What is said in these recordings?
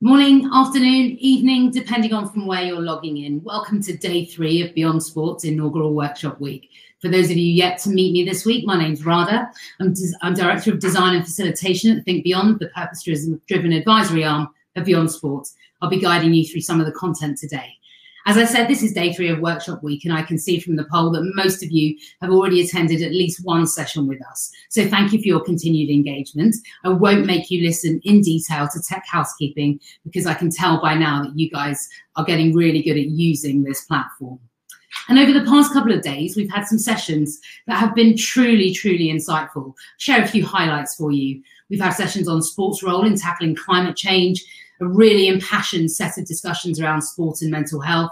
Morning, afternoon, evening, depending on from where you're logging in. Welcome to day 3 of Beyond Sports inaugural workshop week. For those of you yet to meet me this week, my name's Radha. I'm Director of Design and Facilitation at thinkBeyond, the purpose-driven advisory arm of Beyond Sports. I'll be guiding you through some of the content today. As I said, this is day 3 of workshop week, and I can see from the poll that most of you have already attended at least one session with us. So thank you for your continued engagement. I won't make you listen in detail to tech housekeeping because I can tell by now that you guys are getting really good at using this platform. And over the past couple of days, we've had some sessions that have been truly, truly insightful. I'll share a few highlights for you. We've had sessions on sports role in tackling climate change, a really impassioned set of discussions around sport and mental health.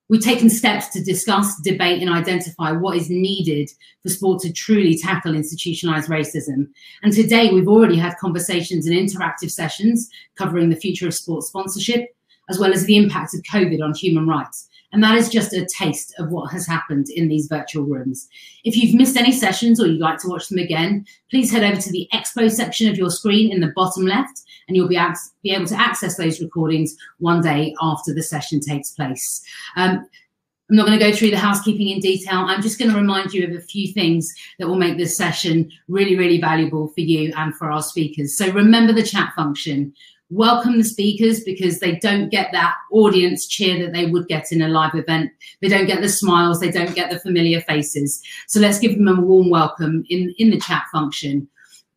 We've taken steps to discuss, debate and identify what is needed for sport to truly tackle institutionalized racism. And today we've already had conversations and interactive sessions covering the future of sports sponsorship, as well as the impact of COVID on human rights. And that is just a taste of what has happened in these virtual rooms. If you've missed any sessions or you'd like to watch them again, please head over to the Expo section of your screen in the bottom left, and you'll be able to access those recordings one day after the session takes place. I'm not going to go through the housekeeping in detail. I'm just going to remind you of a few things that will make this session really, really valuable for you and for our speakers. So remember the chat function. Welcome the speakers because they don't get that audience cheer that they would get in a live event. They don't get the smiles, they don't get the familiar faces. So let's give them a warm welcome in the chat function.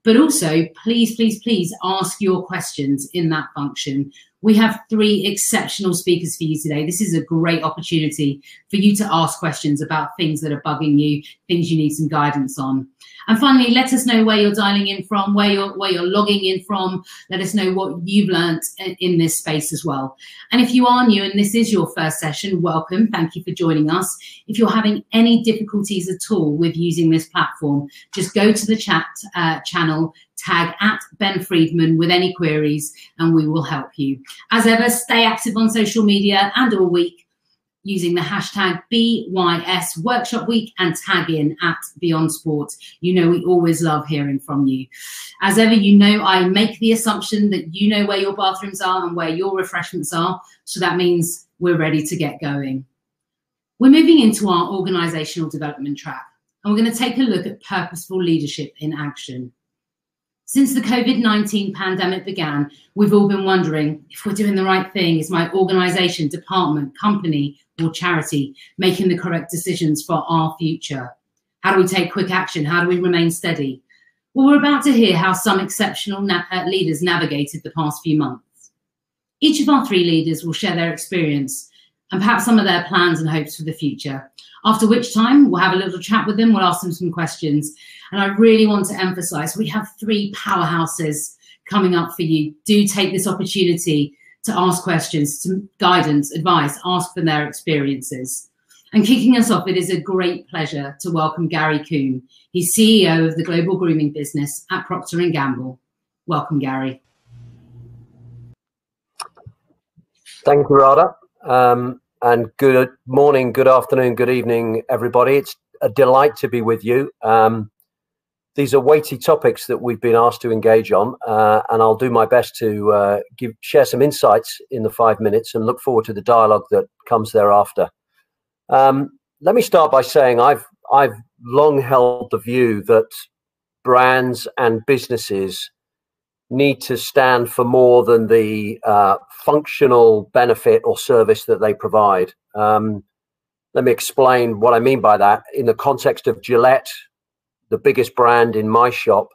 But also, please, please, please ask your questions in that function. We have 3 exceptional speakers for you today. This is a great opportunity for you to ask questions about things that are bugging you, things you need some guidance on. And finally, let us know where you're dialing in from, where you're logging in from. Let us know what you've learnt in this space as well. And if you are new and this is your first session, welcome. Thank you for joining us. If you're having any difficulties at all with using this platform, just go to the chat channel, tag @Ben Friedman with any queries, and we will help you. As ever, stay active on social media and all week using the hashtag BYS Workshop Week and tag in @Beyond Sport. You know we always love hearing from you. As ever, you know I make the assumption that you know where your bathrooms are and where your refreshments are, so that means we're ready to get going. We're moving into our organisational development track, and we're going to take a look at purposeful leadership in action. Since the COVID-19 pandemic began, we've all been wondering if we're doing the right thing. Is my organisation, department, company or charity making the correct decisions for our future? How do we take quick action? How do we remain steady? Well, we're about to hear how some exceptional leaders navigated the past few months. Each of our 3 leaders will share their experience and perhaps some of their plans and hopes for the future. After which time, we'll have a little chat with them, we'll ask them some questions. And I really want to emphasize, we have 3 powerhouses coming up for you. Do take this opportunity to ask questions, to guidance, advice, ask for their experiences. And kicking us off, it is a great pleasure to welcome Gary Coombe. He's CEO of the global grooming business at Procter & Gamble. Welcome, Gary. Thank you, Radha. And good morning, good afternoon, good evening, everybody. It's a delight to be with you. These are weighty topics that we've been asked to engage on, and I'll do my best to share some insights in the 5 minutes and look forward to the dialogue that comes thereafter. Let me start by saying I've long held the view that brands and businesses need to stand for more than the functional benefit or service that they provide. Let me explain what I mean by that. In the context of Gillette, the biggest brand in my shop,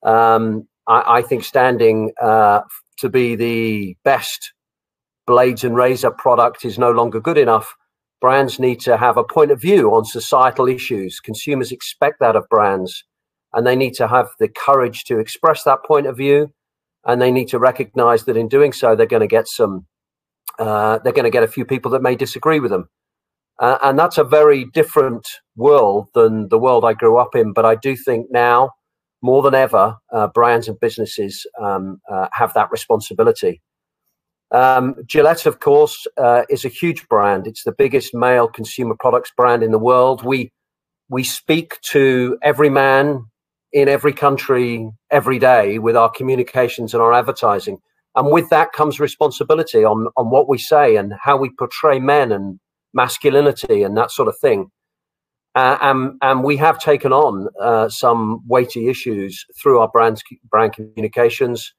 I think standing to be the best blades and razor product is no longer good enough. Brands need to have a point of view on societal issues. Consumers expect that of brands, and they need to have the courage to express that point of view, and they need to recognize that in doing so, they're going to get a few people that may disagree with them. And that's a very different world than the world I grew up in. But I do think now, more than ever, brands and businesses have that responsibility. Gillette, of course, is a huge brand. It's the biggest male consumer products brand in the world. We speak to every man in every country every day with our communications and our advertising. And with that comes responsibility on what we say and how we portray men and masculinity and that sort of thing. And we have taken on some weighty issues through our brand communications,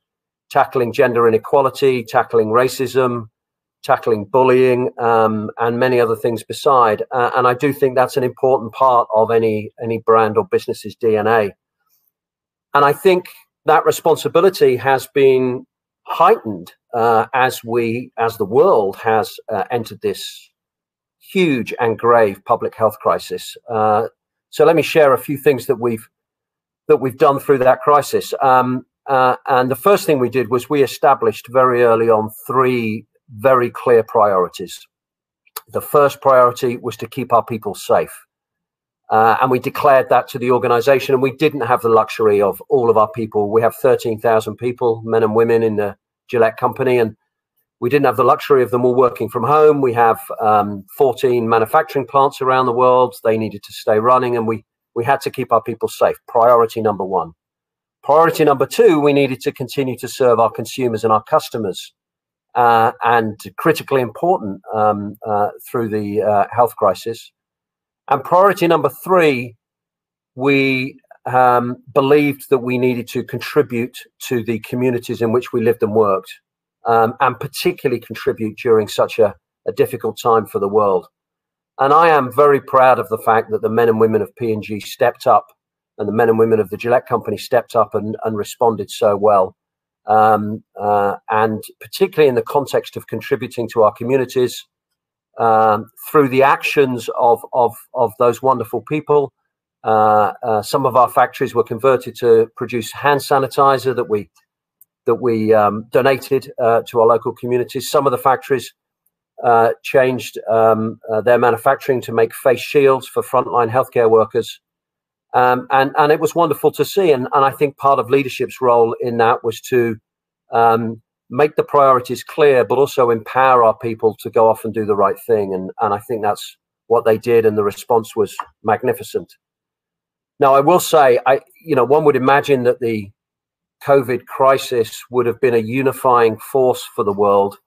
tackling gender inequality, tackling racism, tackling bullying, and many other things beside. And I do think that's an important part of any brand or business's DNA. And I think that responsibility has been heightened as the world has entered this huge and grave public health crisis. So let me share a few things that we've done through that crisis. And the first thing we did was we established very early on 3 very clear priorities. The first priority was to keep our people safe. And we declared that to the organization, and we didn't have the luxury of all of our people. We have 13,000 people, men and women, in the Gillette company, and we didn't have the luxury of them all working from home. We have 14 manufacturing plants around the world. They needed to stay running, and we had to keep our people safe. Priority number 1. Priority number 2, we needed to continue to serve our consumers and our customers, and critically important through the health crisis. And priority number 3, we believed that we needed to contribute to the communities in which we lived and worked, and particularly contribute during such a difficult time for the world. And I am very proud of the fact that the men and women of P&G stepped up, and the men and women of the Gillette company stepped up and responded so well. And particularly in the context of contributing to our communities, through the actions of those wonderful people. Some of our factories were converted to produce hand sanitizer that we donated to our local communities. Some of the factories changed their manufacturing to make face shields for frontline healthcare workers. And it was wonderful to see. And I think part of leadership's role in that was to make the priorities clear, but also empower our people to go off and do the right thing. And I think that's what they did, and the response was magnificent. Now, I will say, one would imagine that the COVID crisis would have been a unifying force for the world,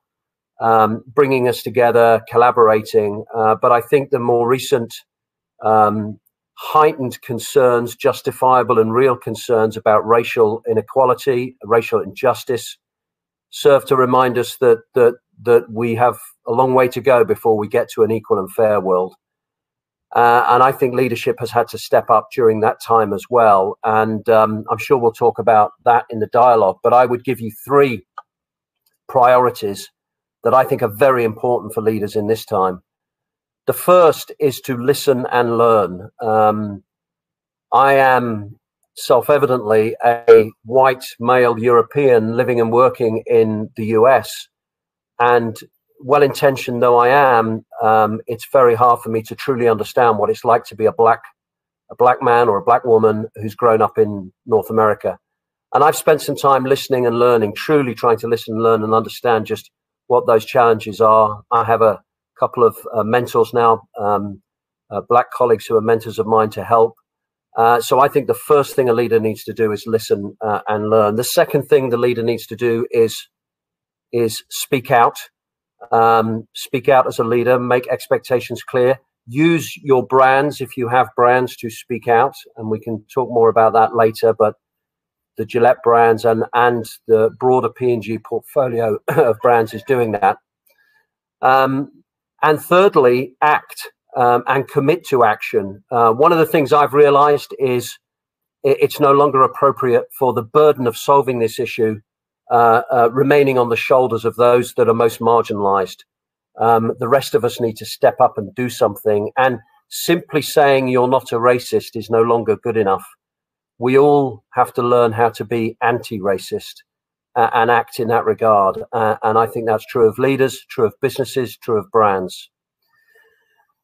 bringing us together, collaborating. But I think the more recent heightened concerns, justifiable and real concerns about racial inequality, racial injustice, serve to remind us that we have a long way to go before we get to an equal and fair world. And I think leadership has had to step up during that time as well. And I'm sure we'll talk about that in the dialogue. But I would give you 3 priorities that I think are very important for leaders in this time. The first is to listen and learn. I am self-evidently a white male European living and working in the US, and well-intentioned though I am, it's very hard for me to truly understand what it's like to be a black man or a black woman who's grown up in North America. And I've spent some time listening and learning, truly trying to listen and learn and understand just what those challenges are. I have a couple of mentors now, black colleagues who are mentors of mine to help. So I think the first thing a leader needs to do is listen and learn. The second thing the leader needs to do is speak out. Speak out as a leader, make expectations clear. Use your brands, if you have brands, to speak out. And we can talk more about that later. But the Gillette brands and the broader P&G portfolio of brands is doing that. And thirdly, act. And commit to action. One of the things I've realized is it's no longer appropriate for the burden of solving this issue remaining on the shoulders of those that are most marginalized. The rest of us need to step up and do something. And simply saying you're not a racist is no longer good enough. We all have to learn how to be anti-racist and act in that regard. And I think that's true of leaders, true of businesses, true of brands.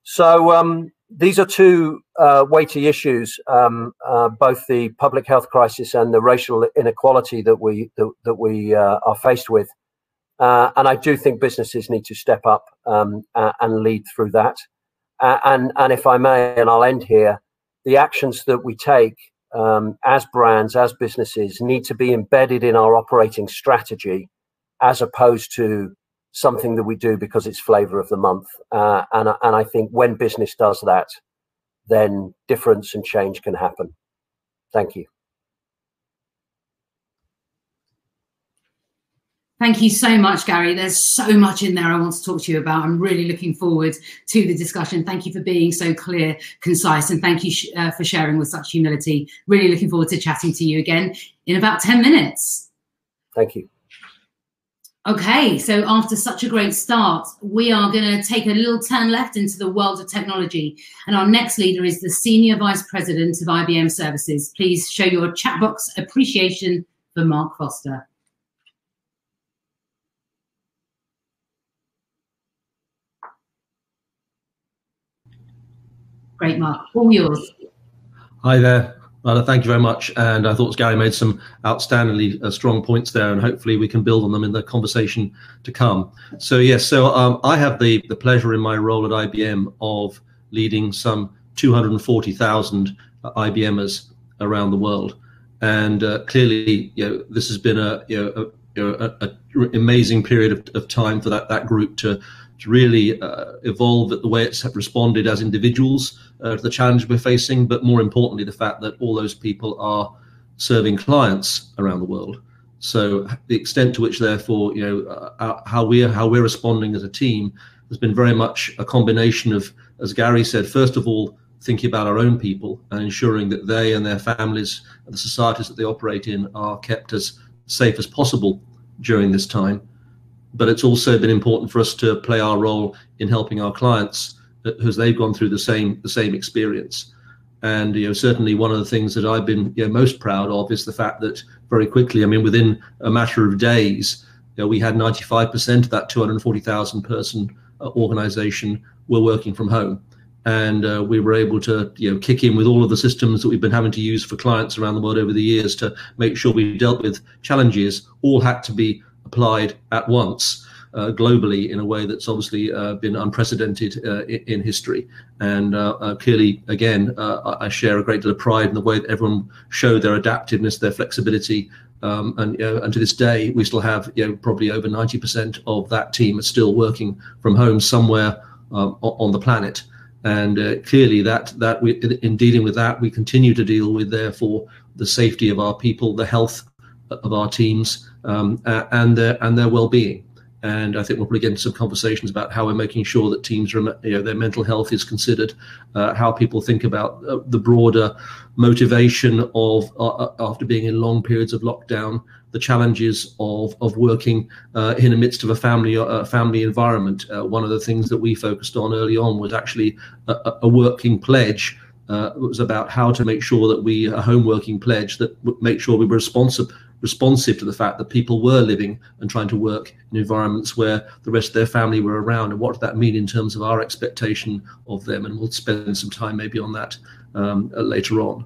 So these are 2 weighty issues, both the public health crisis and the racial inequality that we are faced with. And I do think businesses need to step up and lead through that. And if I may, and I'll end here, the actions that we take as brands, as businesses, need to be embedded in our operating strategy as opposed to something that we do because it's flavour of the month. And I think when business does that, then difference and change can happen. Thank you. Thank you so much, Gary. There's so much in there I want to talk to you about. I'm really looking forward to the discussion. Thank you for being so clear, concise, and thank you for sharing with such humility. Really looking forward to chatting to you again in about 10 minutes. Thank you. Okay, so after such a great start, we are going to take a little turn left into the world of technology. And our next leader is the Senior Vice President of IBM Services. Please show your chat box appreciation for Mark Foster. Great, Mark. All yours. Hi there. Radha, thank you very much. And I thought Gary made some outstandingly strong points there, and hopefully we can build on them in the conversation to come. So yes, I have the pleasure in my role at IBM of leading some 240,000 IBMers around the world. And clearly, this has been an amazing period of time for that group to really evolve at the way it's responded as individuals to the challenge we're facing, but more importantly, the fact that all those people are serving clients around the world. So the extent to which, therefore, how we're responding as a team has been very much a combination of, as Gary said, first of all, thinking about our own people and ensuring that they and their families and the societies that they operate in are kept as safe as possible during this time. But it's also been important for us to play our role in helping our clients as they've gone through the same experience. And certainly one of the things that I've been most proud of is the fact that very quickly, I mean, within a matter of days, we had 95% of that 240,000 person organization were working from home. And we were able to kick in with all of the systems that we've been having to use for clients around the world over the years to make sure we dealt with challenges. All had to be applied at once globally in a way that's obviously been unprecedented in history. And clearly, again, I share a great deal of pride in the way that everyone showed their adaptiveness, their flexibility. And to this day, we still have probably over 90% of that team are still working from home somewhere on the planet. And clearly that in dealing with that, we continue to deal with, therefore, the safety of our people, the health of our teams, and their well-being. And I think we'll probably get into some conversations about how we're making sure that teams, their mental health is considered, how people think about the broader motivation of after being in long periods of lockdown, the challenges of working in the midst of a family environment. One of the things that we focused on early on was actually a working pledge. It was about how to make sure that a home working pledge that would make sure we were responsive to the fact that people were living and trying to work in environments where the rest of their family were around, and what did that mean in terms of our expectation of them. And we'll spend some time maybe on that later on.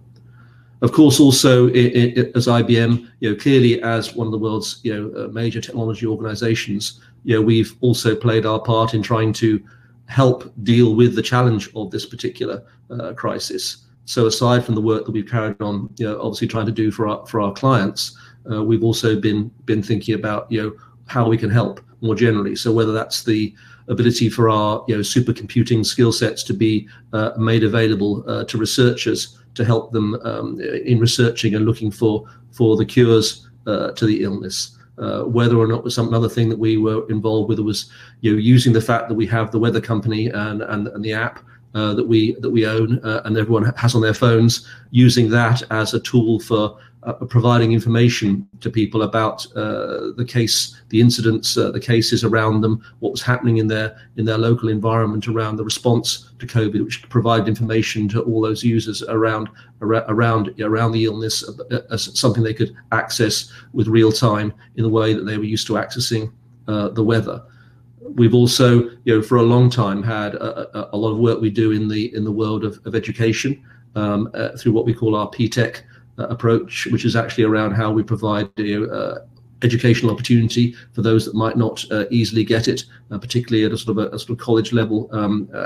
Of course, also as IBM, clearly as one of the world's major technology organizations, we've also played our part in trying to help deal with the challenge of this particular crisis. So aside from the work that we've carried on, obviously trying to do for our clients, we've also been thinking about how we can help more generally. So whether that's the ability for our supercomputing skill sets to be made available to researchers to help them in researching and looking for the cures to the illness. Whether or not was some other thing that we were involved with was using the fact that we have the weather company and the app that we own and everyone has on their phones, using that as a tool for providing information to people about the incidents, the cases around them, what was happening in their local environment around the response to COVID, which provided information to all those users around the illness as something they could access with real time in the way that they were used to accessing the weather. We've also, for a long time, had a lot of work we do in the world of education through what we call our PTech approach, which is actually around how we provide educational opportunity for those that might not easily get it, particularly at a sort of college level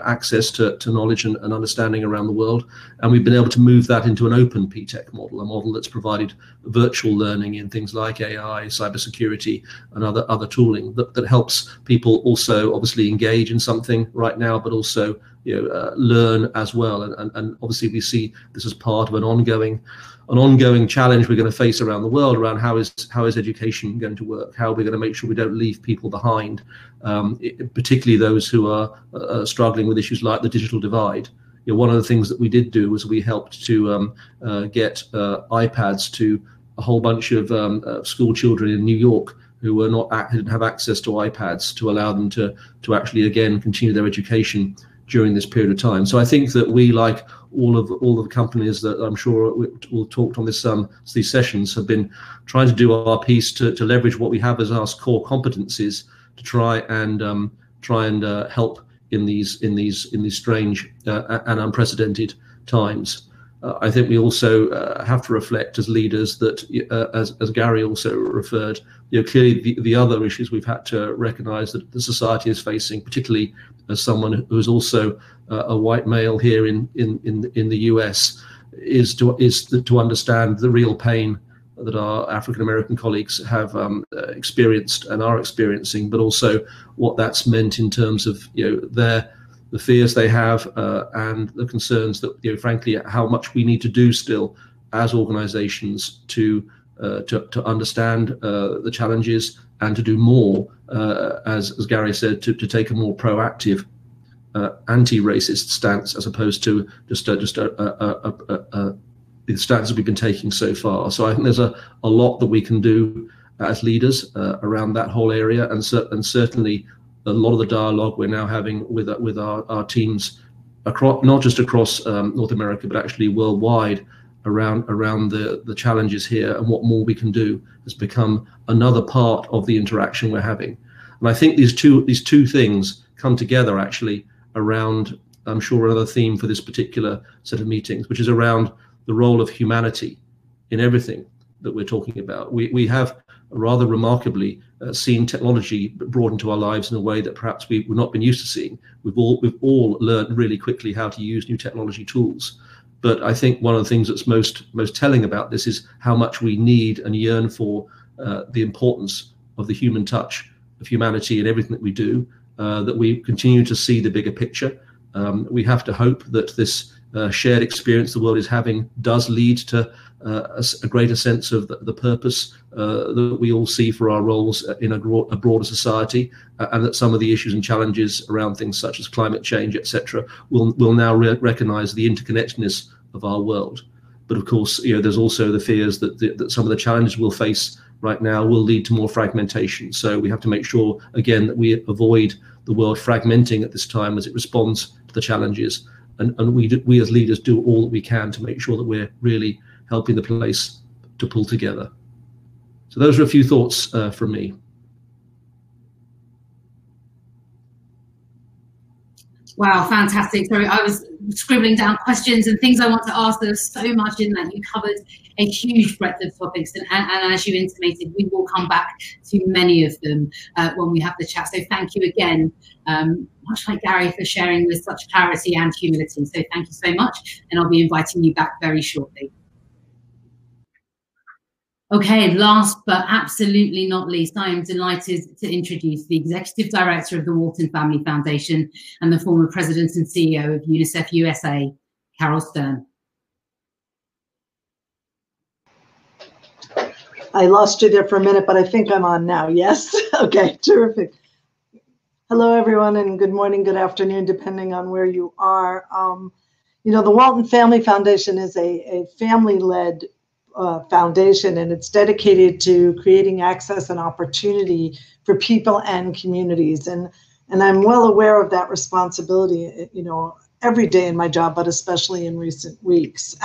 access to knowledge and understanding around the world. And we've been able to move that into an open PTech model, a model that's provided virtual learning in things like AI, cybersecurity, and other tooling that helps people also obviously engage in something right now, but also learn as well. And obviously we see this as part of an ongoing challenge we're going to face around the world around how is education going to work, how we're going to make sure we don't leave people behind, particularly those who are struggling with issues like the digital divide. One of the things that we did do was we helped to get iPads to a whole bunch of school children in New York who didn't have access to iPads, to allow them to actually again continue their education during this period of time. So I think that we, like all of the companies that I'm sure we'll talk on these sessions, have been trying to do our piece to leverage what we have as our core competencies to try and help in these strange and unprecedented times. I think we also have to reflect as leaders that, as Gary also referred, clearly the other issues we've had to recognise that the society is facing, particularly as someone who is also a white male here in the US, is to understand the real pain that our African American colleagues have experienced and are experiencing, but also what that's meant in terms of the fears they have and the concerns that frankly how much we need to do still as organizations to understand the challenges and to do more, as Gary said, to take a more proactive anti-racist stance as opposed to just the stance that we've been taking so far. So I think there's a lot that we can do as leaders around that whole area, and certainly a lot of the dialogue we're now having with our teams across, not just across North America, but actually worldwide, around the challenges here and what more we can do, has become another part of the interaction we're having. And I think these two things come together actually around, I'm sure, another theme for this particular set of meetings, which is around the role of humanity in everything that we're talking about. We have rather remarkably seen technology brought into our lives in a way that perhaps we've not been used to seeing. We've all learned really quickly how to use new technology tools. But I think one of the things that's most telling about this is how much we need and yearn for the importance of the human touch, of humanity in everything that we do, that we continue to see the bigger picture. We have to hope that this shared experience the world is having does lead to a greater sense of the purpose that we all see for our roles in a broader society, and that some of the issues and challenges around things such as climate change, etc., will now recognize the interconnectedness of our world. But of course, there's also the fears that some of the challenges we'll face right now will lead to more fragmentation. So we have to make sure, again, that we avoid the world fragmenting at this time as it responds to the challenges. And we as leaders do all that we can to make sure that we're really helping the place to pull together. So those are a few thoughts from me. Wow, fantastic. Sorry, I was scribbling down questions and things I want to ask. There's so much in that. You covered a huge breadth of topics, and as you intimated, we will come back to many of them when we have the chat. So thank you again, much like Gary, for sharing with such clarity and humility. So thank you so much, and I'll be inviting you back very shortly. Okay, last but absolutely not least, I am delighted to introduce the Executive Director of the Walton Family Foundation and the former President and CEO of UNICEF USA, Caryl Stern. I lost you there for a minute, but I think I'm on now. Yes? Okay, terrific. Hello, everyone, and good morning, good afternoon, depending on where you are. The Walton Family Foundation is a family-led foundation, and it's dedicated to creating access and opportunity for people and communities. And I'm well aware of that responsibility, every day in my job, but especially in recent weeks.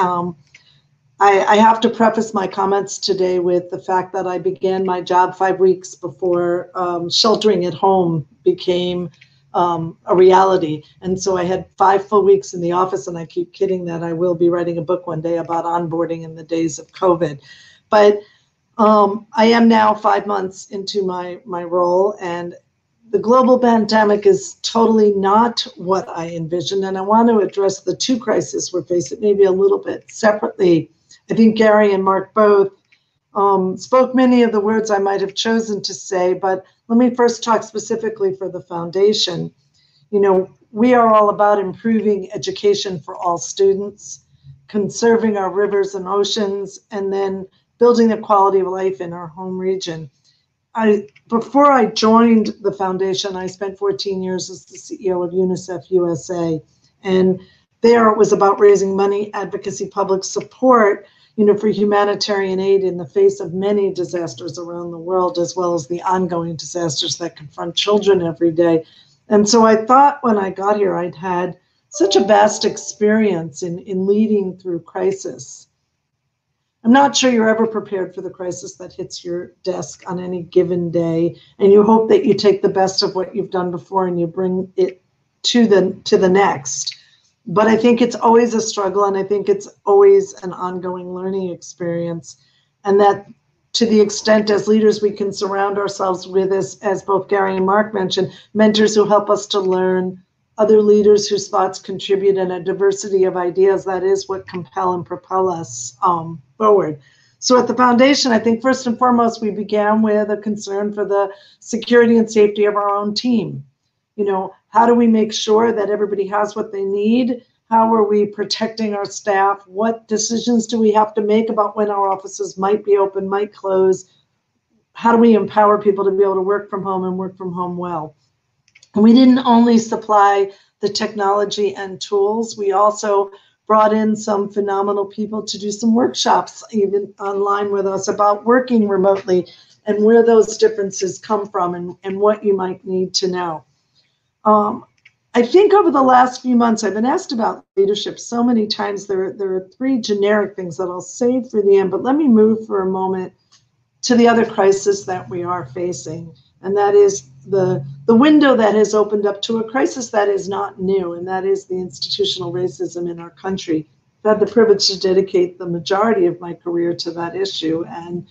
I have to preface my comments today with the fact that I began my job 5 weeks before sheltering at home became a reality. And so I had 5 full weeks in the office, and I keep kidding that I will be writing a book one day about onboarding in the days of COVID. But I am now 5 months into my role, and the global pandemic is totally not what I envisioned, and I want to address the two crises we're facing maybe a little bit separately. I think Gary and Mark both spoke many of the words I might have chosen to say, but let me first talk specifically for the foundation. You know, we are all about improving education for all students, conserving our rivers and oceans, and then building the quality of life in our home region. Before I joined the foundation, I spent 14 years as the CEO of UNICEF USA, and there it was about raising money, advocacy, public support, you know, for humanitarian aid in the face of many disasters around the world, as well as the ongoing disasters that confront children every day. And so I thought when I got here, I'd had such a vast experience in leading through crisis. I'm not sure you're ever prepared for the crisis that hits your desk on any given day, and you hope that you take the best of what you've done before and you bring it to the next. But I think it's always a struggle, and I think it's always an ongoing learning experience, and that to the extent as leaders we can surround ourselves with, as both Gary and Mark mentioned, mentors who help us to learn, other leaders whose thoughts contribute, and a diversity of ideas, that is what compel and propel us forward. So at the foundation, I think first and foremost, we began with a concern for the security and safety of our own team. You know, how do we make sure that everybody has what they need? How are we protecting our staff? What decisions do we have to make about when our offices might be open, might close? How do we empower people to be able to work from home and work from home well? And we didn't only supply the technology and tools, we also brought in some phenomenal people to do some workshops, even online with us, about working remotely and where those differences come from and what you might need to know. I think over the last few months, I've been asked about leadership so many times. There are three generic things that I'll save for the end, but let me move for a moment to the other crisis that we are facing, and that is the window that has opened up to a crisis that is not new, and that is the institutional racism in our country. I've had the privilege to dedicate the majority of my career to that issue, and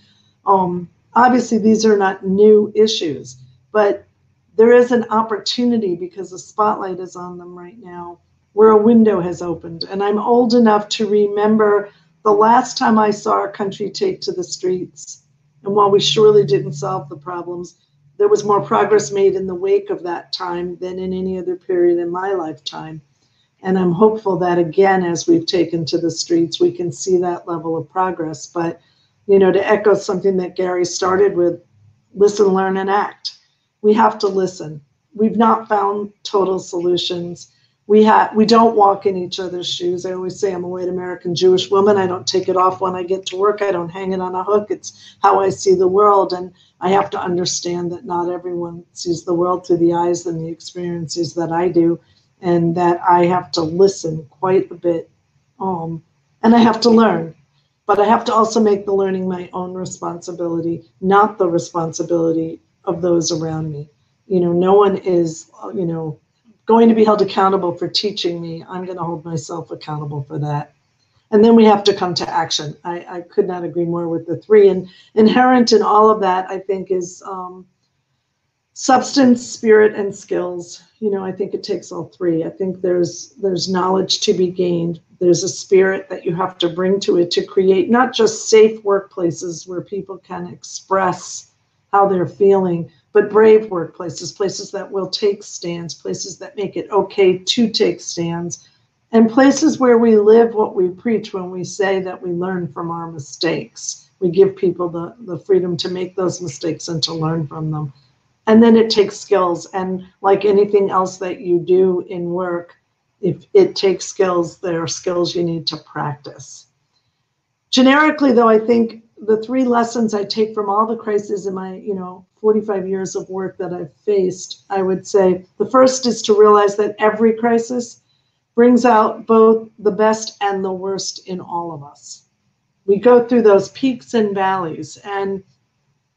obviously these are not new issues, but there is an opportunity because the spotlight is on them right now, where a window has opened. And I'm old enough to remember the last time I saw our country take to the streets. And while we surely didn't solve the problems, there was more progress made in the wake of that time than in any other period in my lifetime. And I'm hopeful that, again, as we've taken to the streets, we can see that level of progress. But, you know, to echo something that Gary started with, listen, learn, and act. We have to listen. We've not found total solutions. We don't walk in each other's shoes. I always say I'm a white American Jewish woman. I don't take it off when I get to work. I don't hang it on a hook. It's how I see the world. And I have to understand that not everyone sees the world through the eyes and the experiences that I do, and that I have to listen quite a bit. And I have to learn. But I have to also make the learning my own responsibility, not the responsibility of those around me. You know, no one is, you know, going to be held accountable for teaching me. I'm going to hold myself accountable for that. And then we have to come to action. I could not agree more with the three. And inherent in all of that, I think, is substance, spirit, and skills. You know, I think it takes all three. I think there's knowledge to be gained. There's a spirit that you have to bring to it to create not just safe workplaces where people can express how they're feeling, but brave workplaces, places that will take stands, places that make it okay to take stands, and places where we live what we preach when we say that we learn from our mistakes. We give people the freedom to make those mistakes and to learn from them. And then it takes skills. And like anything else that you do in work, if it takes skills, there are skills you need to practice. Generically, though, I think the three lessons I take from all the crises in my, 45 years of work that I've faced, I would say the first is to realize that every crisis brings out both the best and the worst in all of us. We go through those peaks and valleys, and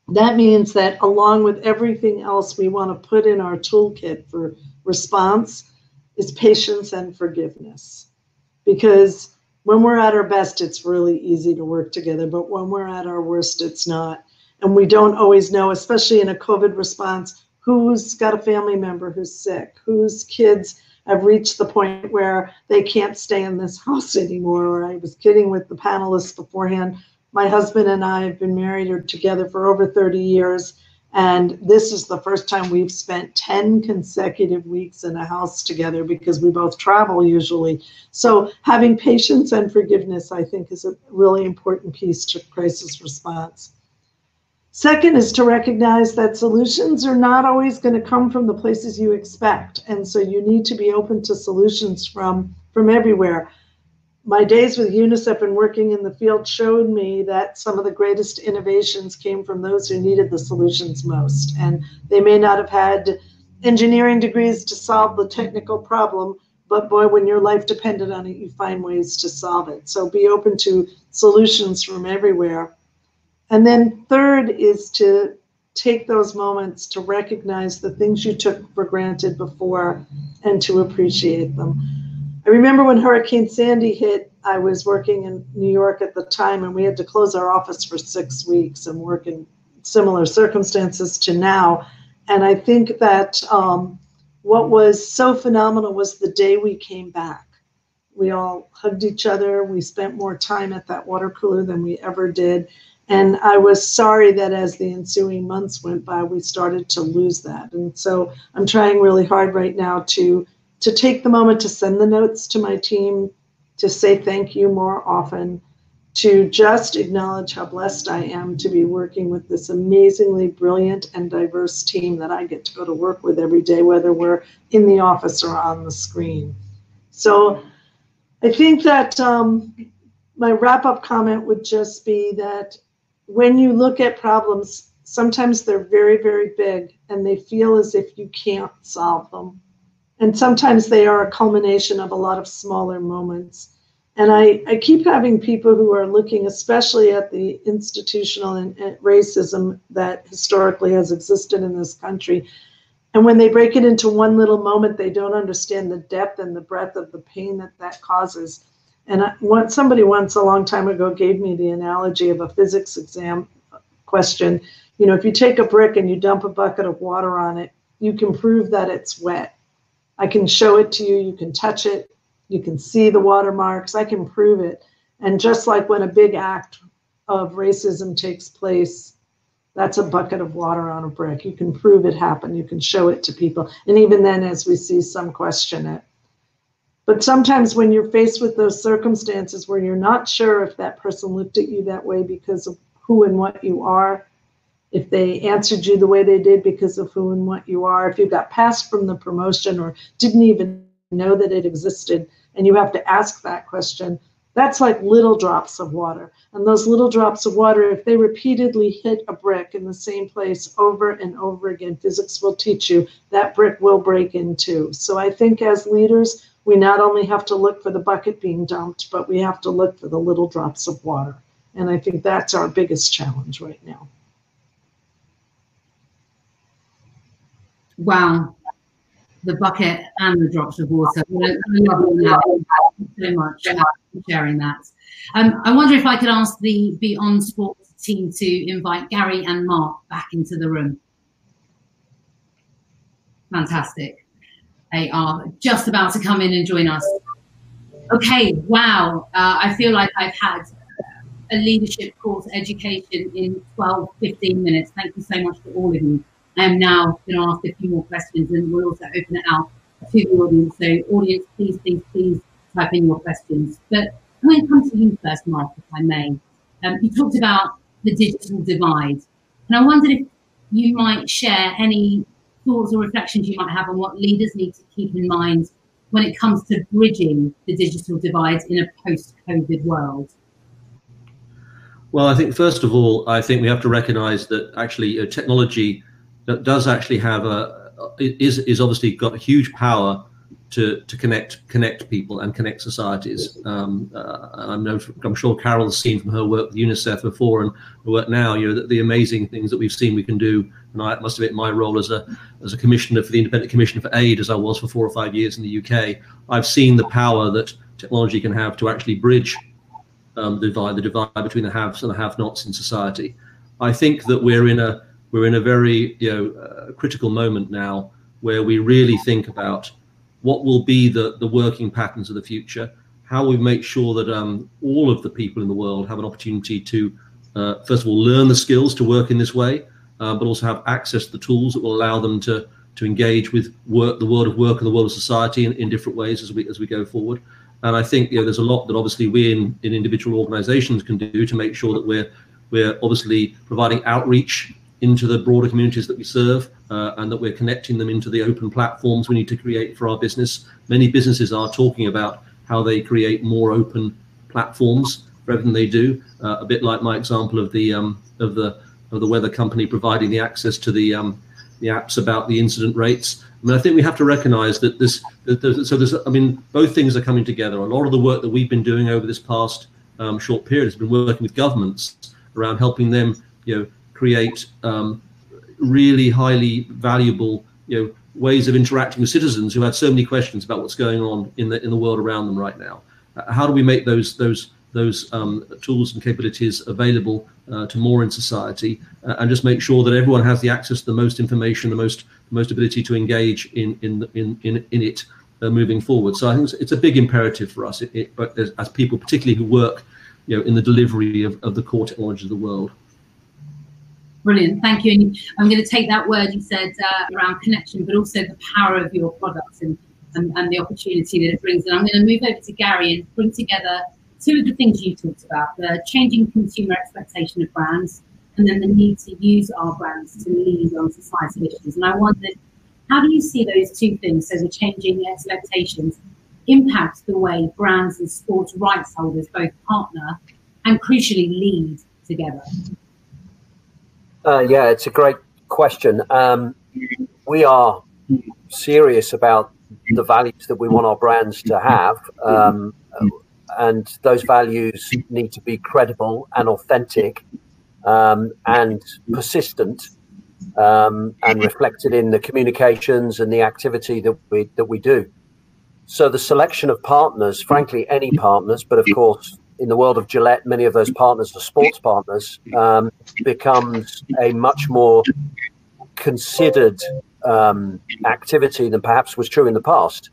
that means that along with everything else we want to put in our toolkit for response is patience and forgiveness. Because When we're at our best, it's really easy to work together, but when we're at our worst, it's not. And we don't always know, especially in a COVID response, who's got a family member who's sick, whose kids have reached the point where they can't stay in this house anymore. Or I was kidding with the panelists beforehand. My husband and I have been married or together for over 30 years. And this is the first time we've spent 10 consecutive weeks in a house together because we both travel usually. So having patience and forgiveness, I think, is a really important piece to crisis response. Second is to recognize that solutions are not always going to come from the places you expect. And so you need to be open to solutions from everywhere. My days with UNICEF and working in the field showed me that some of the greatest innovations came from those who needed the solutions most. And they may not have had engineering degrees to solve the technical problem, but boy, when your life depended on it, you find ways to solve it. So be open to solutions from everywhere. And then third is to take those moments to recognize the things you took for granted before and to appreciate them. I remember when Hurricane Sandy hit, I was working in New York at the time, and we had to close our office for 6 weeks and work in similar circumstances to now. And I think that what was so phenomenal was the day we came back. We all hugged each other. We spent more time at that water cooler than we ever did. And I was sorry that as the ensuing months went by, we started to lose that. And so I'm trying really hard right now to take the moment to send the notes to my team, to say thank you more often, to just acknowledge how blessed I am to be working with this amazingly brilliant and diverse team that I get to go to work with every day, whether we're in the office or on the screen. So I think that my wrap-up comment would just be that when you look at problems, sometimes they're very, very big and they feel as if you can't solve them. And sometimes they are a culmination of a lot of smaller moments. And I keep having people who are looking especially at the institutional and racism that historically has existed in this country. And when they break it into one little moment, they don't understand the depth and the breadth of the pain that that causes. And somebody once a long time ago gave me the analogy of a physics exam question. You know, if you take a brick and you dump a bucket of water on it, you can prove that it's wet. I can show it to you, you can touch it, you can see the watermarks, I can prove it. And just like when a big act of racism takes place, that's a bucket of water on a brick. You can prove it happened, you can show it to people. And even then, as we see, some question it. But sometimes when you're faced with those circumstances where you're not sure if that person looked at you that way because of who and what you are, if they answered you the way they did because of who and what you are, if you got passed from the promotion or didn't even know that it existed, and you have to ask that question, that's like little drops of water. And those little drops of water, if they repeatedly hit a brick in the same place over and over again, physics will teach you that brick will break in two. So I think as leaders, we not only have to look for the bucket being dumped, but we have to look for the little drops of water. And I think that's our biggest challenge right now. Wow, the bucket and the drops of water. I love all that. Thank you so much for sharing that. I wonder if I could ask the Beyond Sports team to invite Gary and Mark back into the room. Fantastic. They are just about to come in and join us. Okay, wow. I feel like I've had a leadership course education in 12, 15 minutes. Thank you so much to all of you. I am now going to ask a few more questions, and we'll also open it out to the audience. So audience, please type in your questions. But I'm going to come to you first, Mark, if I may. You talked about the digital divide, and I wondered if you might share any thoughts or reflections you might have on what leaders need to keep in mind when it comes to bridging the digital divide in a post-COVID world. Well, I think first of all, I think we have to recognise that actually technology that does actually have is obviously got huge power to connect people and connect societies. I'm sure Caryl's seen from her work with UNICEF before and her work now, you know, the amazing things that we've seen we can do. And I must admit, my role as a commissioner for the Independent Commissioner for Aid, as I was for 4 or 5 years in the UK, I've seen the power that technology can have to actually bridge the divide between the haves and the have-nots in society. I think that we're in a very critical moment now where we really think about what will be the working patterns of the future, how we make sure that all of the people in the world have an opportunity to, first of all, learn the skills to work in this way, but also have access to the tools that will allow them to engage with the world of work and the world of society in different ways as we go forward. And I think there's a lot that obviously we in individual organizations can do to make sure that we're obviously providing outreach into the broader communities that we serve, and that we're connecting them into the open platforms we need to create for our business. Many businesses are talking about how they create more open platforms for everything they do. A bit like my example of the weather company providing the access to the apps about the incident rates. I mean, I think we have to recognise that both things are coming together. A lot of the work that we've been doing over this past short period has been working with governments around helping them, create really highly valuable, ways of interacting with citizens who have so many questions about what's going on in the world around them right now. How do we make those tools and capabilities available to more in society, and just make sure that everyone has the access to the most information, the most ability to engage in it moving forward. So I think it's a big imperative for us, but as people, particularly who work, in the delivery of the core technologies of the world. Brilliant, thank you. And I'm going to take that word you said around connection, but also the power of your products and the opportunity that it brings. And I'm going to move over to Gary and bring together two of the things you talked about: the changing consumer expectation of brands, and then the need to use our brands to lead on societal issues. And I wondered, how do you see those two things, so the changing expectations, impact the way brands and sports rights holders both partner and crucially lead together? Yeah, it's a great question. We are serious about the values that we want our brands to have, and those values need to be credible and authentic, and persistent, and reflected in the communications and the activity that we do. So the selection of partners, frankly, any partners, but of course, in the world of Gillette, many of those partners are sports partners, becomes a much more considered activity than perhaps was true in the past.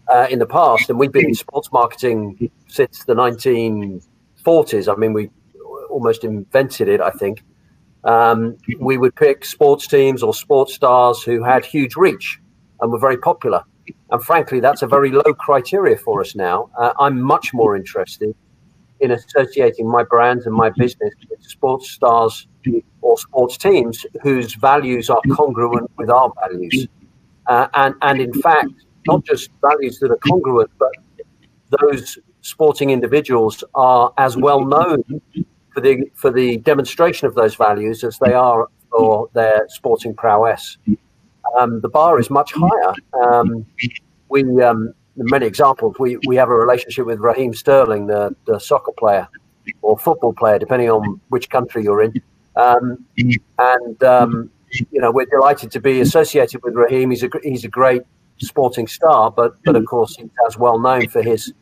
And we've been in sports marketing since the 1940s. I mean, we almost invented it, I think. We would pick sports teams or sports stars who had huge reach and were very popular. And frankly, that's a very low criteria for us now. I'm much more interested in associating my brand and my business with sports stars or sports teams whose values are congruent with our values. And in fact, not just values that are congruent, but those sporting individuals are as well known for the demonstration of those values as they are for their sporting prowess. The bar is much higher. Many examples. We have a relationship with Raheem Sterling, the soccer player or football player, depending on which country you're in. We're delighted to be associated with Raheem. He's a great sporting star, but of course he's as well known for his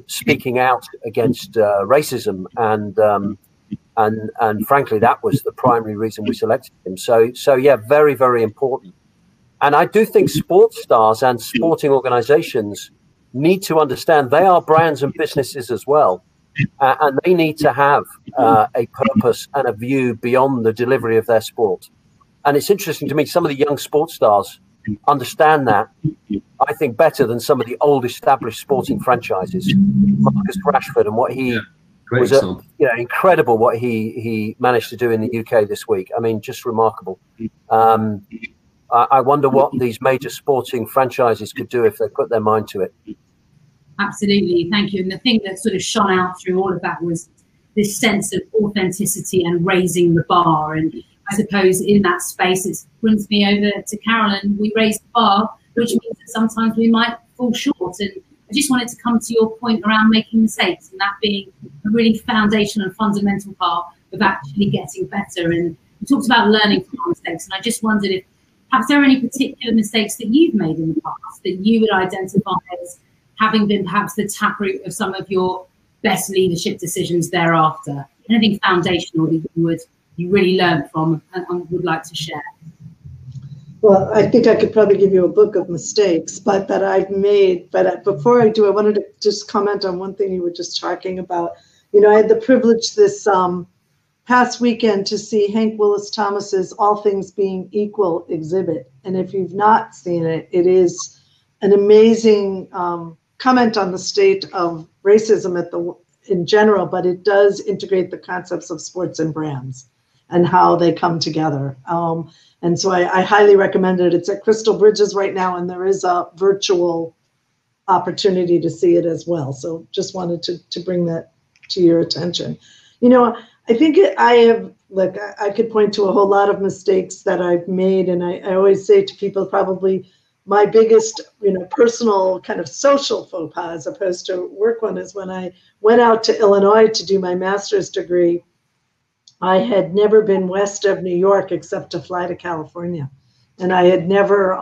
speaking out against racism, and frankly, that was the primary reason we selected him. So yeah, very, very important. And I do think sports stars and sporting organizations need to understand they are brands and businesses as well. And they need to have a purpose and a view beyond the delivery of their sport. And it's interesting to me, some of the young sports stars understand that, I think, better than some of the old established sporting franchises. Marcus Rashford and what he was, incredible what he managed to do in the UK this week. I mean, just remarkable. I wonder what these major sporting franchises could do if they put their mind to it. Absolutely, thank you. And the thing that sort of shone out through all of that was this sense of authenticity and raising the bar. And I suppose in that space, it brings me over to Caryl, and we raise the bar, which means that sometimes we might fall short. And I just wanted to come to your point around making mistakes, and that being a really foundational and fundamental part of actually getting better. And we talked about learning from our mistakes, and I just wondered if perhaps there are any particular mistakes that you've made in the past that you would identify as having been perhaps the taproot of some of your best leadership decisions thereafter? Anything foundational that you really learned from and would like to share? Well, I think I could probably give you a book of mistakes, but that I've made. But before I do, I wanted to just comment on one thing you were just talking about. You know, I had the privilege this past weekend to see Hank Willis Thomas's All Things Being Equal exhibit. And if you've not seen it, it is an amazing comment on the state of racism in general, but it does integrate the concepts of sports and brands and how they come together. And so I highly recommend it. It's at Crystal Bridges right now, and there is a virtual opportunity to see it as well. So just wanted to bring that to your attention. You know, I think I could point to a whole lot of mistakes that I've made. And I always say to people, probably my biggest, personal kind of social faux pas as opposed to work one is when I went out to Illinois to do my master's degree. I had never been west of New York except to fly to California. And I had never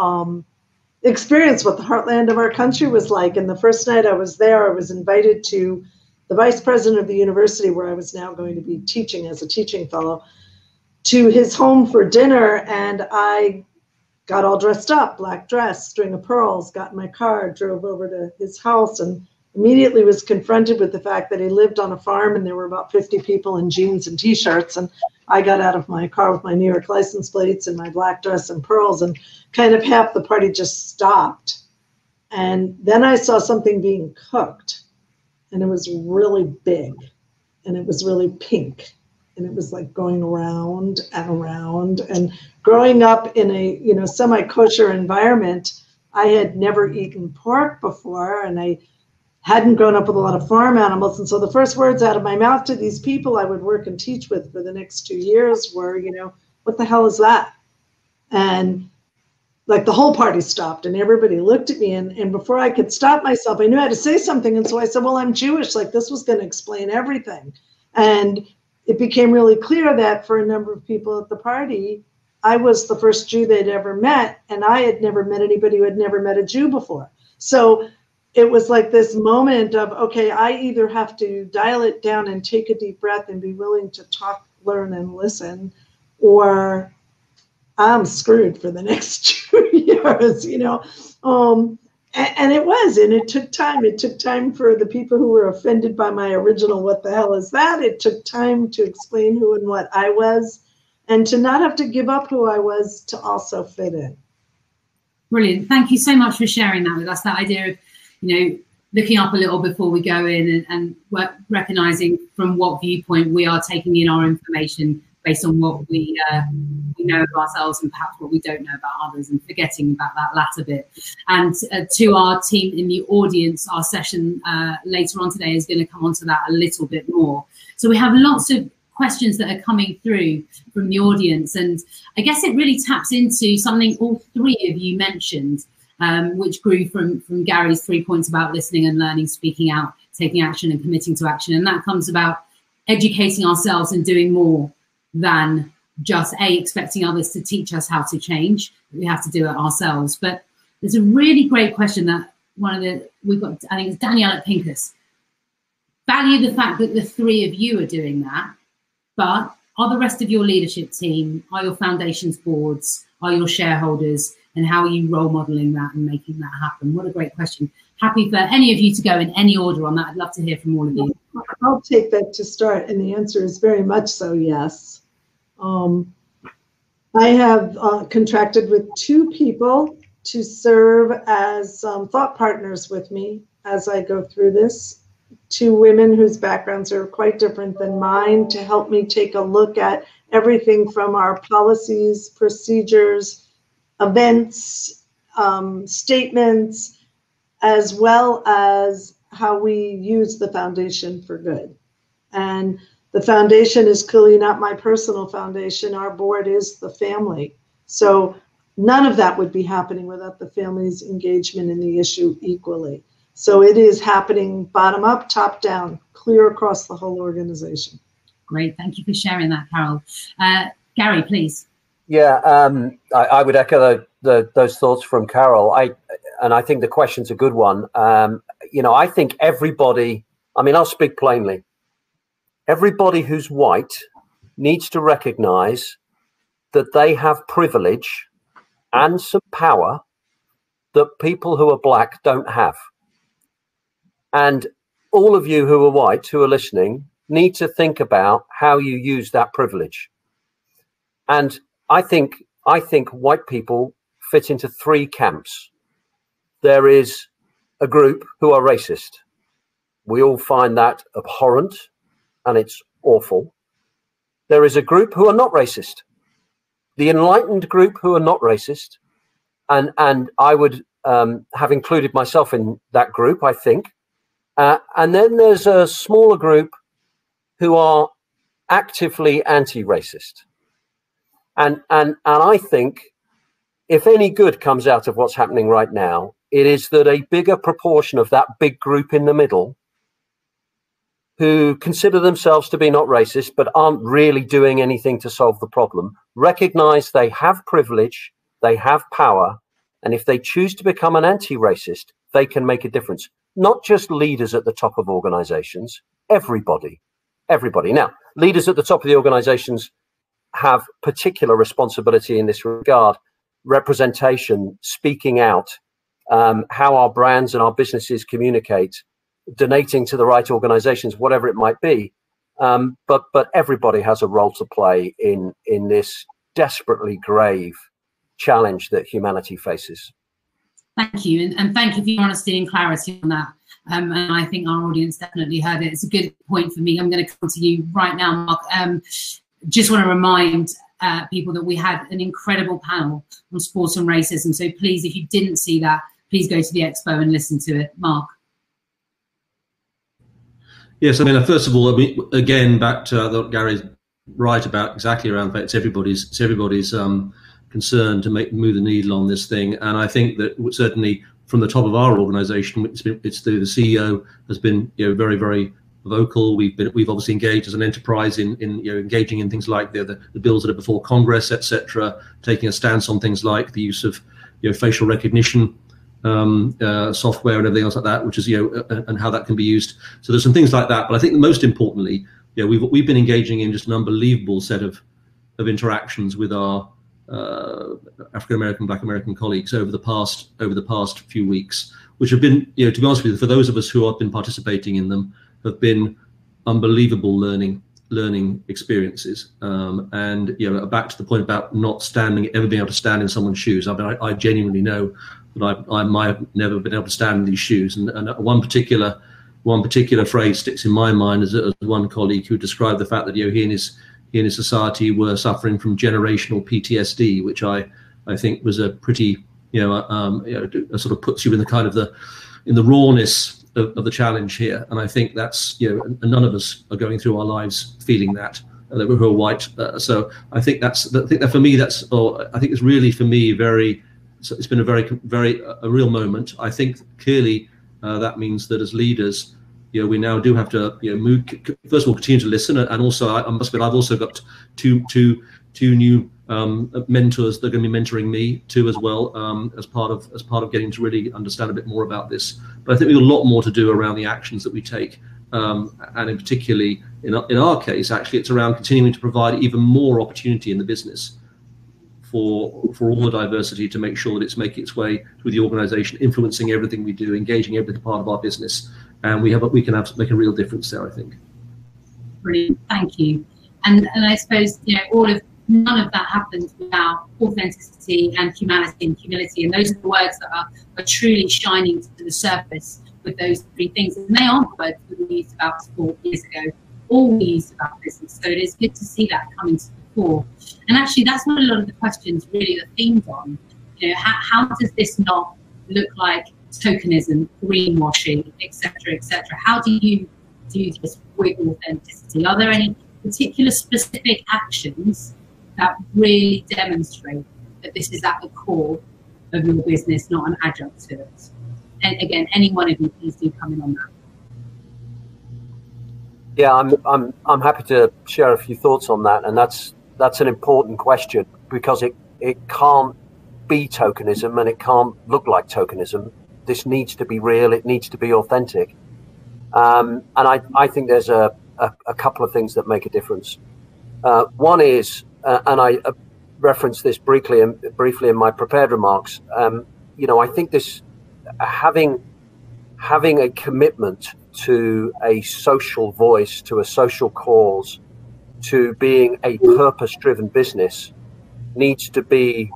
experienced what the heartland of our country was like. And the first night I was there, I was invited to the vice president of the university where I was now going to be teaching as a teaching fellow, to his home for dinner. And I got all dressed up, black dress, string of pearls, got in my car, drove over to his house, and immediately was confronted with the fact that he lived on a farm and there were about 50 people in jeans and t-shirts. And I got out of my car with my New York license plates and my black dress and pearls, and kind of half the party just stopped. And then I saw something being cooked, and it was really big and it was really pink. And it was like going around and around. And growing up in a, semi-kosher environment, I had never eaten pork before, and I hadn't grown up with a lot of farm animals. And so the first words out of my mouth to these people I would work and teach with for the next 2 years were, what the hell is that? And like the whole party stopped and everybody looked at me. And before I could stop myself, I knew I had to say something. And so I said, well, I'm Jewish. Like, this was going to explain everything. And it became really clear that for a number of people at the party, I was the first Jew they'd ever met. And I had never met anybody who had never met a Jew before. So it was like this moment of, okay, I either have to dial it down and take a deep breath and be willing to talk, learn, and listen, or I'm screwed for the next 2 years, and it was, and it took time. It took time for the people who were offended by my original, what the hell is that? It took time to explain who and what I was, and to not have to give up who I was to also fit in. Brilliant. Thank you so much for sharing that with us, that idea of, looking up a little before we go in and recognizing from what viewpoint we are taking in our information based on what we know of ourselves and perhaps what we don't know about others, and forgetting about that latter bit. And to our team in the audience, our session later on today is going to come onto that a little bit more. So we have lots of questions that are coming through from the audience, and I guess it really taps into something all three of you mentioned, which grew from Gary's 3 points about listening and learning, speaking out, taking action and committing to action. And that comes about educating ourselves and doing more than just expecting others to teach us how to change. We have to do it ourselves. But there's a really great question that we've got, I think it's Danielle at Pincus. Value the fact that the three of you are doing that, but are the rest of your leadership team, are your foundations boards, are your shareholders, and how are you role modeling that and making that happen? What a great question. Happy for any of you to go in any order on that. I'd love to hear from all of you. I'll take that to start, and the answer is very much so, yes. I have contracted with 2 people to serve as thought partners with me as I go through this. 2 women whose backgrounds are quite different than mine, to help me take a look at everything from our policies, procedures, events, statements, as well as how we use the foundation for good. And the foundation is clearly not my personal foundation. Our board is the family. So none of that would be happening without the family's engagement in the issue equally. So it is happening bottom up, top down, clear across the whole organization. Great. Thank you for sharing that, Caryl. Gary, please. Yeah, I would echo those thoughts from Caryl. I think the question's a good one. I think everybody, I'll speak plainly. Everybody who's white needs to recognize that they have privilege and some power that people who are black don't have. And all of you who are white, who are listening, need to think about how you use that privilege. And I think white people fit into three camps. There is a group who are racist. We all find that abhorrent and it's awful. There is a group who are not racist. The enlightened group who are not racist. And I would have included myself in that group, I think. And then there's a smaller group who are actively anti-racist. And I think if any good comes out of what's happening right now, it is that a bigger proportion of that big group in the middle who consider themselves to be not racist but aren't really doing anything to solve the problem, recognize they have privilege, they have power, and if they choose to become an anti-racist, they can make a difference. Not just leaders at the top of organizations, everybody. Now, leaders at the top of the organizations have particular responsibility in this regard. Representation, speaking out, how our brands and our businesses communicate, donating to the right organizations, whatever it might be. But everybody has a role to play in this desperately grave challenge that humanity faces. Thank you, and thank you for your honesty and clarity on that. And I think our audience definitely heard it. It's a good point for me. I'm going to come to you right now, Mark. Just want to remind people that we had an incredible panel on sports and racism. So please, if you didn't see that, please go to the expo and listen to it. Mark. Yes, first of all, again, back to what Gary's right about, exactly around the fact it's everybody's concern to move the needle on this thing. And I think that certainly from the top of our organisation, the CEO has been very, very vocal. We've obviously engaged as an enterprise in engaging in things like the bills that are before Congress, etc., taking a stance on things like the use of facial recognition software and everything else like that, which is and how that can be used. So there's some things like that. But I think most importantly, we've been engaging in just an unbelievable set of interactions with our African American, Black American colleagues over the past few weeks, which have been, to be honest with you, for those of us who have been participating in them, have been unbelievable learning experiences. And back to the point about ever being able to stand in someone's shoes. I genuinely know that I might have never been able to stand in these shoes. And one particular phrase sticks in my mind as one colleague who described the fact that he and his society were suffering from generational PTSD, which I think was a pretty sort of puts you in the kind of in the rawness of the challenge here. And I think that's none of us are going through our lives feeling that who are white. So I think that for me I think it's really for me it's been a very real moment. I think clearly that means that as leaders, we now do have to move. First of all, continue to listen, and also I must admit I've also got two new mentors that are going to be mentoring me too as well, as part of getting to really understand a bit more about this. But I think we've got a lot more to do around the actions that we take, and in particularly in our case, actually, it's around continuing to provide even more opportunity in the business for all the diversity, to make sure that it's making its way through the organisation, influencing everything we do, engaging every part of our business. And we can make a real difference there, I think. Brilliant, thank you. And I suppose none of that happens without authenticity and humanity and humility. And those are the words that are truly shining to the surface with those three things. And they aren't words that we used about sport years ago, or we used about business. So it is good to see that coming to the fore. And actually, that's what a lot of the questions really are themed on. How does this not look like tokenism, greenwashing, etc., etc.? How do you do this with authenticity? Are there any particular specific actions that really demonstrate that this is at the core of your business, not an adjunct to it? And again, any one of you, please do come in on that. Yeah, I'm happy to share a few thoughts on that, and that's an important question, because it can't be tokenism and it can't look like tokenism this needs to be real, it needs to be authentic. And I think there's a couple of things that make a difference. One is, and I referenced this briefly in my prepared remarks, I think this having a commitment to a social voice, to a social cause, to being a purpose-driven business needs to be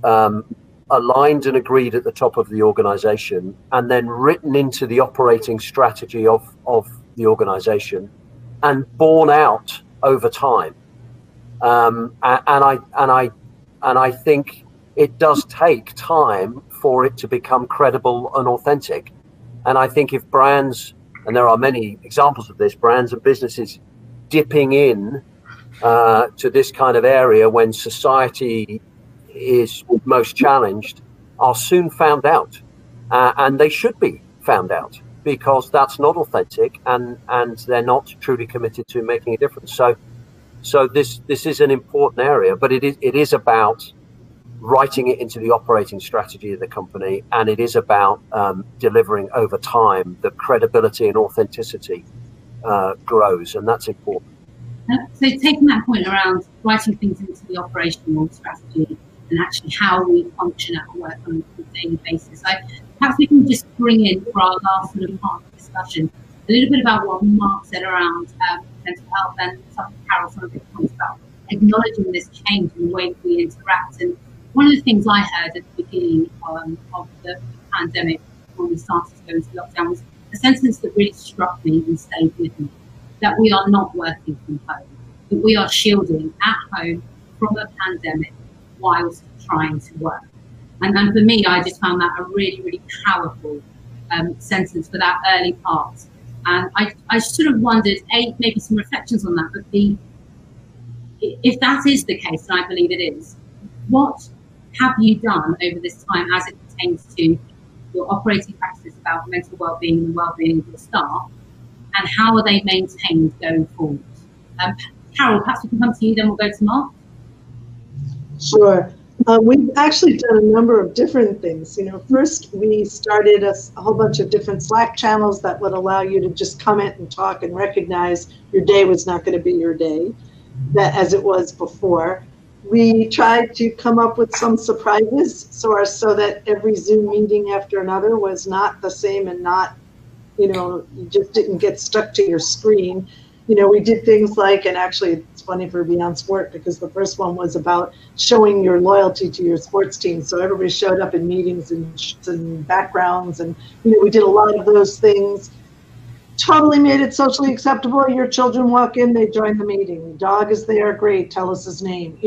aligned and agreed at the top of the organization, and then written into the operating strategy of the organization and borne out over time. And I think it does take time for it to become credible and authentic. And I think if brands, and there are many examples of this, brands and businesses dipping in to this kind of area when society is most challenged, are soon found out, and they should be found out, because that's not authentic, and they're not truly committed to making a difference. So this is an important area, but it is about writing it into the operating strategy of the company, and it is about delivering over time. The credibility and authenticity grows, and that's important. So taking that point around writing things into the operational strategy and actually how we function at work on a daily basis, perhaps we can just bring in, for our last sort of part of the discussion, a little bit about what Mark said around mental health, and Caryl, some of the points about acknowledging this change in the way that we interact. And one of the things I heard at the beginning of the pandemic, when we started to go into lockdown, was a sentence that really struck me and stayed with me, that we are not working from home, that we are shielding at home from a pandemic whilst trying to work. And for me, I just found that a really, really powerful sentence for that early part. And I sort of wondered, maybe some reflections on that, but if that is the case, and I believe it is, what have you done over this time as it pertains to your operating practices about mental well-being and well-being of your staff, and how are they maintained going forward? Caryl, perhaps we can come to you, then we'll go to Mark. Sure. We've actually done a number of different things. First we started a whole bunch of different Slack channels that would allow you to just comment and talk and recognize your day was not going to be your day, that as it was before. We tried to come up with some surprises so that every Zoom meeting after another was not the same, and not, you just didn't get stuck to your screen. We did things like, and actually it's funny for Beyond Sport, because the first one was about showing your loyalty to your sports team. So everybody showed up in meetings and backgrounds, and we did a lot of those things. Totally made it socially acceptable. Your children walk in, they join the meeting. The dog is there, great, tell us his name.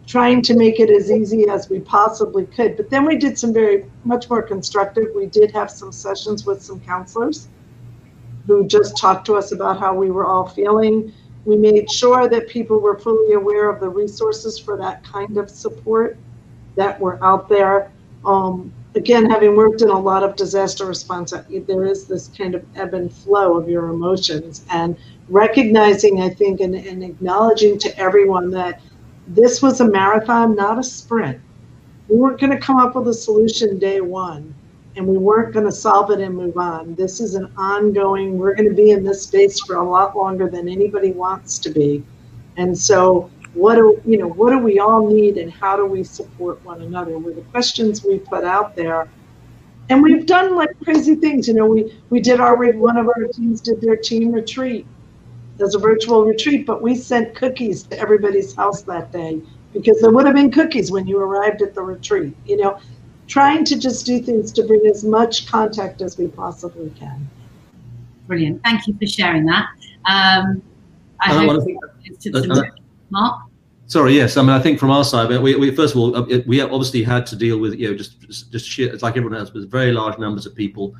Trying to make it as easy as we possibly could. But then we did some much more constructive. We did have some sessions with some counselors who just talked to us about how we were all feeling. We made sure that people were fully aware of the resources for that kind of support that were out there. Again, having worked in a lot of disaster response, there is this kind of ebb and flow of your emotions, and recognizing, I think, and acknowledging to everyone that this was a marathon, not a sprint. We weren't going to come up with a solution day one, and we weren't going to solve it and move on. This is an ongoing, we're going to be in this space for a lot longer than anybody wants to be. And so what do we all need, and how do we support one another were the questions we put out there. And we've done like crazy things. We did one of our teams did their team retreat as a virtual retreat, but we sent cookies to everybody's house that day, because there would have been cookies when you arrived at the retreat. Trying to just do things to bring as much contact as we possibly can. Brilliant. Thank you for sharing that. Mark? Sorry, yes. I think from our side, we first of all, we obviously had to deal with, just sheer, it's like everyone else, with very large numbers of people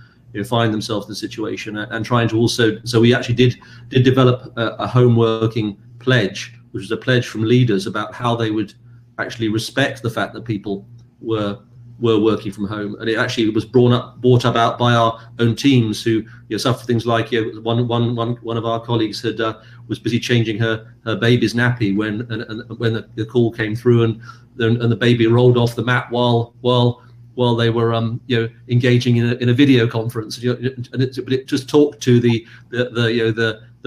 find themselves in the situation, and trying to also, so we actually did develop a home working pledge, which was a pledge from leaders about how they would actually respect the fact that people were working from home. And it actually was brought about by our own teams who suffer things like, one of our colleagues was busy changing her baby's nappy when the call came through, and the baby rolled off the mat while while they were engaging in a video conference, but it just talked to the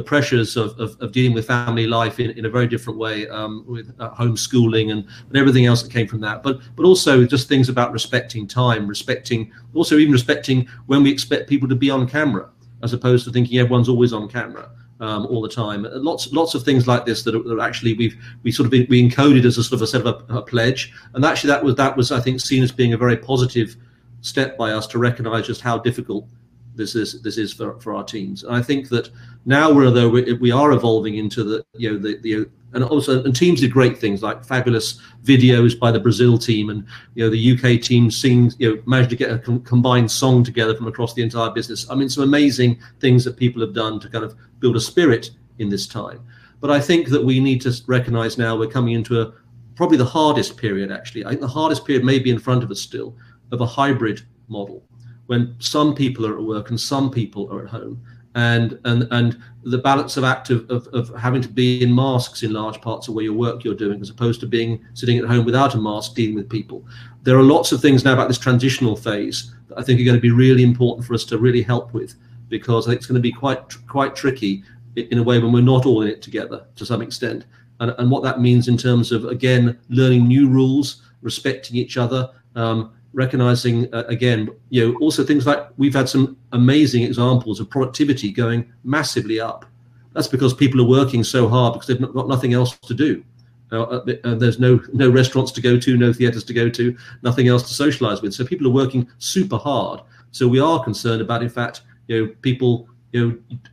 pressures of dealing with family life in a very different way, with homeschooling and everything else that came from that, but also just things about respecting time, respecting when we expect people to be on camera, as opposed to thinking everyone's always on camera all the time. Lots of things like this that are actually we encoded as a sort of a set of a pledge, and actually that was I think seen as being a very positive step by us to recognise just how difficult this is for our teams. And I think that now we are evolving into and teams did great things like fabulous videos by the Brazil team, and the UK team managed to get a combined song together from across the entire business. I mean, some amazing things that people have done to kind of build a spirit in this time. But I think that we need to recognise now we're coming into probably the hardest period. Actually, I think the hardest period may be in front of us still, of a hybrid model, when some people are at work and some people are at home, and the balance of having to be in masks in large parts of where you're doing, as opposed to sitting at home without a mask dealing with people. There are lots of things now about this transitional phase that I think are going to be really important for us to really help with, because I think it's going to be quite tricky in a way when we're not all in it together to some extent, and what that means in terms of, again, learning new rules, respecting each other, recognizing also things like we've had some amazing examples of productivity going massively up. That's because people are working so hard because they've got nothing else to do. There's no restaurants to go to, no theaters to go to, nothing else to socialize with. So people are working super hard. So we are concerned about, in fact, people,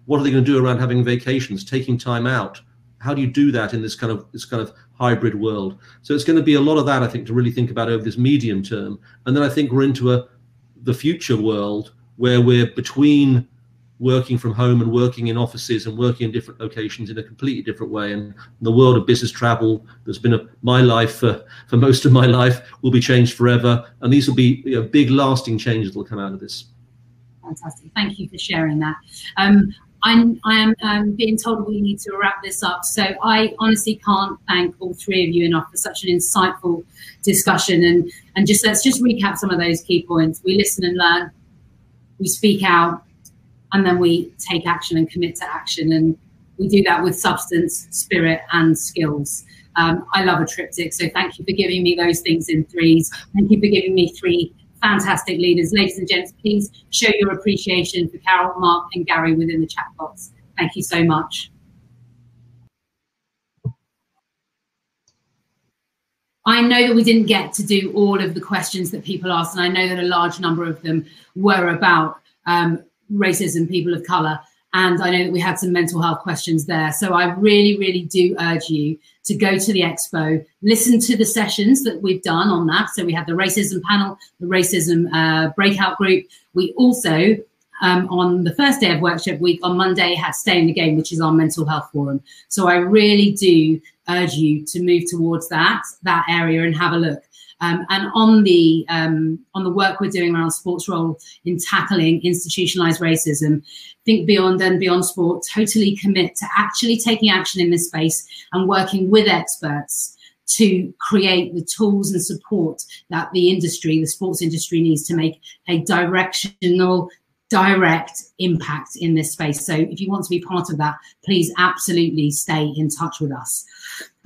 what are they going to do around having vacations, taking time out? How do you do that in this kind of hybrid world? So it's going to be a lot of that, I think, to really think about over this medium term. And then I think we're into the future world where we're between working from home and working in offices and working in different locations in a completely different way. And the world of business travel that's been my life for most of my life will be changed forever. And these will be big lasting changes that will come out of this. Fantastic. Thank you for sharing that. I am being told we need to wrap this up, so I honestly can't thank all three of you enough for such an insightful discussion. And let's just recap some of those key points. We listen and learn, we speak out, and then we take action and commit to action. And we do that with substance, spirit, and skills. I love a triptych, so thank you for giving me those things in threes. Thank you for giving me three fantastic leaders. Ladies and gents, please show your appreciation for Caryl, Mark, and Gary within the chat box. Thank you so much. I know that we didn't get to do all of the questions that people asked, and I know that a large number of them were about racism, people of colour, and I know that we had some mental health questions there. So I really, really do urge you to go to the expo, listen to the sessions that we've done on that. So we had the racism panel, the racism breakout group. We also, on the first day of workshop week, on Monday, had Stay in the Game, which is our mental health forum. So I really do urge you to move towards that area and have a look. And on the work we're doing around sports role in tackling institutionalized racism, Think Beyond and Beyond Sport totally commit to actually taking action in this space and working with experts to create the tools and support that the sports industry needs to make a direct impact in this space. So if you want to be part of that, please absolutely stay in touch with us.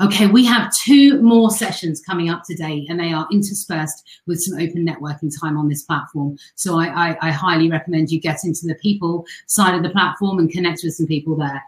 Okay, we have 2 more sessions coming up today, and they are interspersed with some open networking time on this platform. So I highly recommend you get into the people side of the platform and connect with some people there.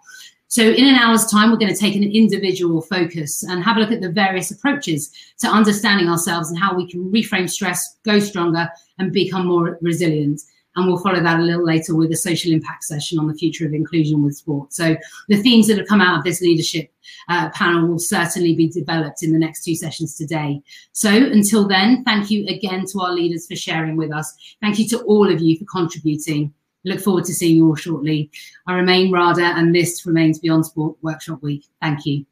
So in an hour's time, we're going to take an individual focus and have a look at the various approaches to understanding ourselves and how we can reframe stress, go stronger, and become more resilient. And we'll follow that a little later with a social impact session on the future of inclusion with sport. So the themes that have come out of this leadership panel will certainly be developed in the next 2 sessions today. So until then, thank you again to our leaders for sharing with us. Thank you to all of you for contributing. Look forward to seeing you all shortly. I remain Radha, and this remains Beyond Sport Workshop Week. Thank you.